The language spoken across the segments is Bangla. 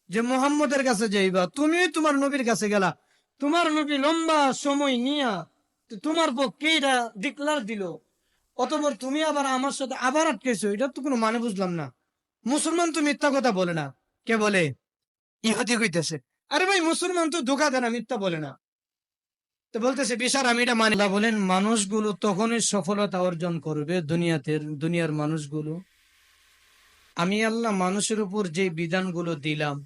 যে মুহাম্মদের কাছে যাইবা, তুমি তোমার নবীর কাছে গেলা, তোমার নবী লম্বা সময় নিয়া তোমার পক্ষে এটা ডিক্লার দিল, অতঃপর তুমি আবার আমার সাথে আবার আটকেছো, এটা তো কোনো মানে বুঝলাম না। মুসলমান তো মিথ্যা কথা বলে না, কে বলে? ইহুদি কইতেছে। আরে ভাই, মুসলমান তো ধোঁকা দেয় না, মিথ্যা বলে না। তো বলতেছে বিশার আমি এটা মানি। আল্লাহ বলেন মানুষগুলো তখনই সফলতা অর্জন করবে দুনিয়ার মানুষগুলো, আমি আল্লাহ মানুষের উপর যে বিধানগুলো দিলাম,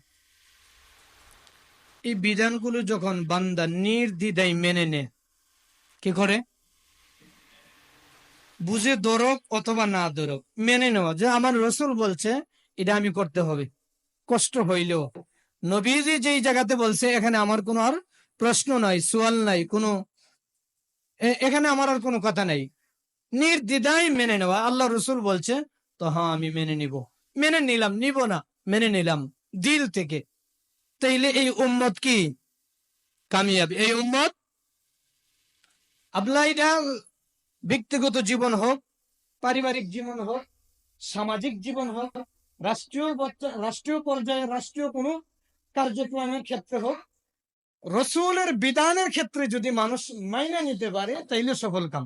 এই বিধানগুলো যখন বান্দা নির্দ্বিধায় মেনে নেয়, কি করে? বুঝে ধরক অথবা না ধরক, মেনে নেওয়া যে আমার রসুল বলছে এটা আমি করতে হবে, কষ্ট হইলেও। নবীজি যেই জায়গাতে বলছে এখানে আমার কোনো আর প্রশ্ন নাই, সোয়াল নাই, কোনো এখানে আমার আর কোনো কথা নাই, নির্দ্বিধায় মেনে নেওয়া। আল্লাহ রসুল বলছে তো হ্যাঁ আমি মেনে নিব, মেনে নিলাম, নিব না, মেনে নিলাম দিল থেকে। তাইলে এই উম্মত কি কামিয়াবি? এই উম্মত আল্লাহ এটা ব্যক্তিগত জীবন হোক, পারিবারিক জীবন হোক, সামাজিক জীবন হোক, রাষ্ট্রীয় পর্যায়ে রাষ্ট্রীয় কোনো কার্যক্রমের ক্ষেত্রে হোক, রসুলের বিধানের ক্ষেত্রে যদি মানুষ মাইনা নিতে পারে তাইলে সফল কাম।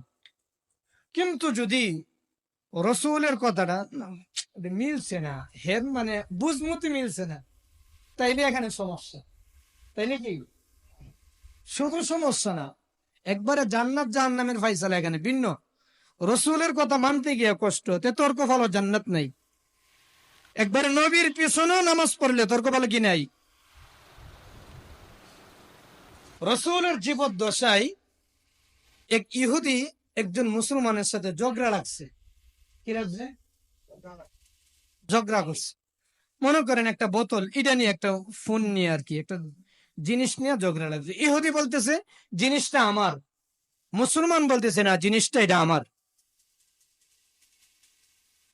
কিন্তু যদি রসুলের কথাটা মিলছে না, হের মানে বুঝমতি মিলছে না, তাইলে এখানে সমস্যা। তাইলে কি শুধু সমস্যা না, একবারে জান্নাত জাহান্নামের ফাইসালা এখানে ভিন্ন। রসুলের কথা মানতে গিয়ে কষ্ট, তে তর্ক ফলো জান্নাত নাই। একবারে নবীর পিছনেও নামাজ পড়লে তর্ক ফলো কি নাই? রসুলের জীবদ্দশায় এক ইহুদি একজন মুসলমানের সাথে ঝগড়া লাগছে। কি লাগছে? ঝগড়া করছে। মনে করেন একটা বোতল, এটা নিয়ে, একটা ফোন নিয়ে আর কি, একটা জিনিস নিয়ে ঝগড়া লাগছে। ইহুদি বলতেছে জিনিসটা আমার, মুসলমান বলতেছে না জিনিসটা এটা আমার।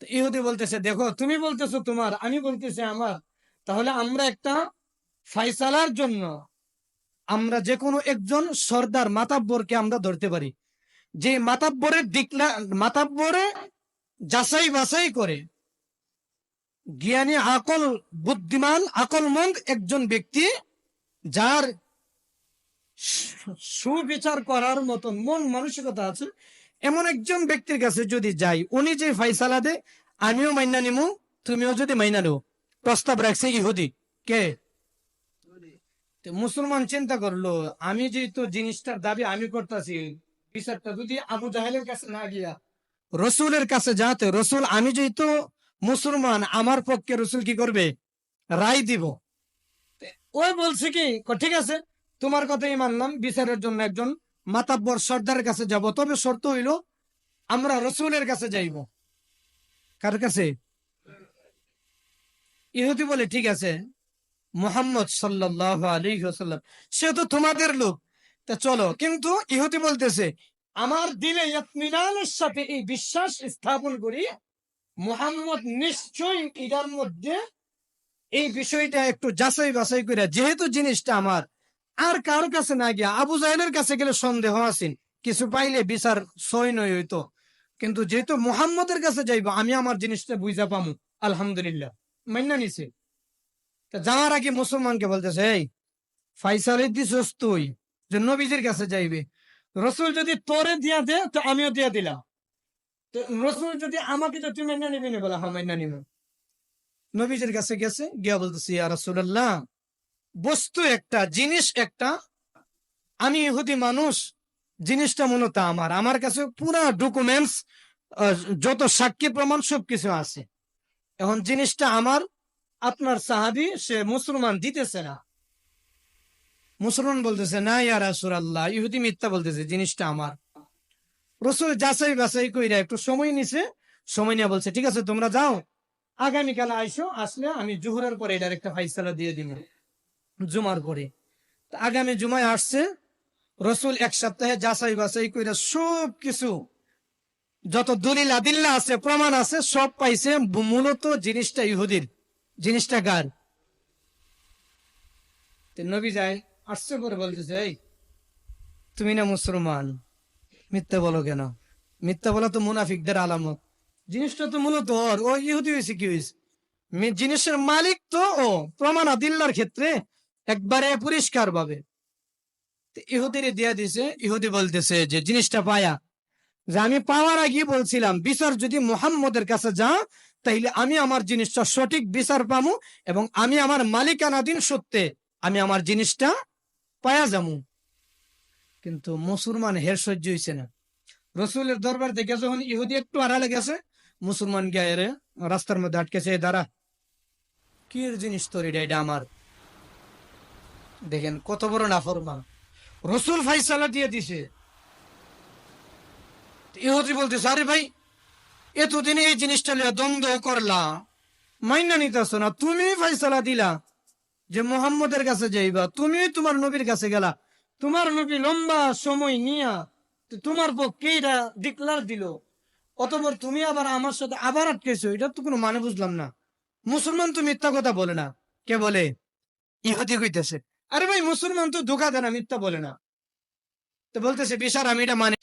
ইহুদি বলতেছে দেখো, তুমি বলতেছো তোমার, আমি বলতেছি আমার, তাহলে আমরা একটা ফাইসালার জন্য আমরা যে কোনো একজন সর্দার মাতাব্বরকে আমরা ধরতে পারি, যে মাতাব্বরে যাচাই বাছাই করে জ্ঞানী, বুদ্ধিমান, আকলমন্দ একজন ব্যক্তি, যার সুবিচার করার মতন মন মানসিকতা আছে, এমন একজন ব্যক্তির কাছে যদি যাই, উনি যে ফাইসালা দে আমিও মাইনা নিমু, তুমিও যদি মাইনা নেও। প্রস্তাব রাখছে ইহুদি। কে? মুসলমান চিন্তা করলো, আমি যেহেতু জিনিসটার দাবি আমি করতেছি, বিচারটা যদি আবু জাহেলের কাছে না গিয়া রসুলের কাছে যাতে, রসুল আমি যেহেতু মুসলমান, আমার পক্ষে রসুল কি করবে? রায় দিব। ওই বলছে কি ঠিক আছে, তোমার কথাই মানলাম, বিচারের জন্য একজন মাতাব্বর সর্দারের কাছে যাব, তবে শর্ত হইল আমরা রসুলের কাছে যাইব। কার কাছে? ইহুদি বলে ঠিক আছে, মুহাম্মদ সাল্লাল্লাহু আলাইহি ওয়াসাল্লাম সে তো তোমাদের লোক, তা চলো। কিন্তু ইহুদি বলতেছে আমার দিলে ইতমিনানের সাথে এই বিশ্বাস স্থাপন করি, মুহাম্মদ নিশ্চয়ই এটার মধ্যে এই বিষয়টা একটু যাচাই বাছাই করে, যেহেতু জিনিসটা আমার, আর কারো কাছে না গিয়া আবু জাহেলের কাছে গেলে সন্দেহ আছেন, কিছু পাইলে বিচার সই নয় হইতো, কিন্তু যেহেতু মুহাম্মদের কাছে যাইব, আমি আমার জিনিসটা বুঝা পামু। আলহামদুলিল্লাহ, মান্না নিছে। যাওয়ার আগে মুসলমানকে বলতেছে এই ফাইসালে দিছস তুই যে নবীজির কাছে যাইবে, রসুল যদি তোরে দিয়া দে তো আমিও দিয়া দিলাম, তো রসুল যদি আমাকে, তো তুমি মান্না নিবি না? বলা হ্যাঁ মান্না নিব। নবীজির কাছে গেছে, গিয়া বলতেছি ইয়া রাসূলুল্লাহ, বস্তু একটা, জিনিস একটা, আমি ইহুদি মানুষ, জিনিসটা মূলত আমার, আমার কাছে পুরা ডকুমেন্টস, যত সাক্ষী প্রমাণ সবকিছু আছে, এখন জিনিসটা আমার, আপনার সাহাবী সে মুসলমান দিতেছে না। মুসলমান বলতেছে না ইয়া রাসূলুল্লাহ, ইহুদি মিথ্যা বলতেছে, জিনিসটা আমার। রসুল যাচাই বাছাই কইরা একটু সময় নিছে, সময় নিয়ে বলছে ঠিক আছে তোমরা যাও, আগামীকাল আইসো, আসলে আমি জোহরের পরে এটার একটা ফাইসালা দিয়ে দিব, জুমার পরে। আগামী জুমায় আসছে, রসুল এক সপ্তাহে যাচাই বাছাই কইরা সব কিছু, যত দলিল আদিল্লা আছে, প্রমাণ আছে, সব পাইছে, মূলত জিনিসটা ইহুদির, জিনিসটা কার? নবী যায়, আসছে পরে বলতেছে এই তুমি না মুসলমান, মিথ্যা বলো কেন? মিথ্যা বলা তো মুনাফিকদের আলামত, জিনিসটা তো মূলত ওর, ও ইহুদি হয়েছে, কি হয়েছে? জিনিসের মালিক তো ও প্রমাণ আদিল্লার ক্ষেত্রে একবারে পরিষ্কার ভাবে ইহুদির দিয়া দিছে। ইহুদি বলতেছে যে জিনিসটা পায়া, যে আমি পাওয়ার আগে বলছিলাম বিচার যদি মুহাম্মদের কাছে যা, তাইলে আমি আমার জিনিসটা সঠিক বিচার পামু এবং আমি আমার মালিকানাধীন সত্যে আমি আমার জিনিসটা পায়া যামু। কিন্তু মুসলমান হের সহ্য হয়েছে না। রসুলের দরবার থেকে যখন ইহুদি একটু আড়ালে গেছে, মুসলমান গিয়ে রে রাস্তার মধ্যে আটকেছে, দাঁড়া, কি এর জিনিস তোর এটা আমার। দেখেন কত বড় নাফরমান, রসুল ফাইসালা দিয়ে দিছে। ইহুদি বলতেছে, আরে ভাই, এতদিন এই জিনিসটা নিয়ে দ্বন্দ্ব করলা, মাইনা নিতেছ না, তুমি ফাইসালা দিলা যে মোহাম্মদের কাছে যাইবা, তুমি তোমার নবীর কাছে গেলা, তোমার নবী লম্বা সময় নিয়া তোমার পক্ষে এটা ডিক্লার দিল, অতপর তুমি আবার আমার সাথে আবার আটকেছো, এটা তো কোনো মানে বুঝলাম না। মুসলমান তো মিথ্যা কথা বলে না। কে বলে? ইহুদি কইতেছে। আরে ভাই, মুসলমান তো ধোকা দেয় না, মিথ্যা বলে না। তো বলতেছে, বিশার আমি এটা মানে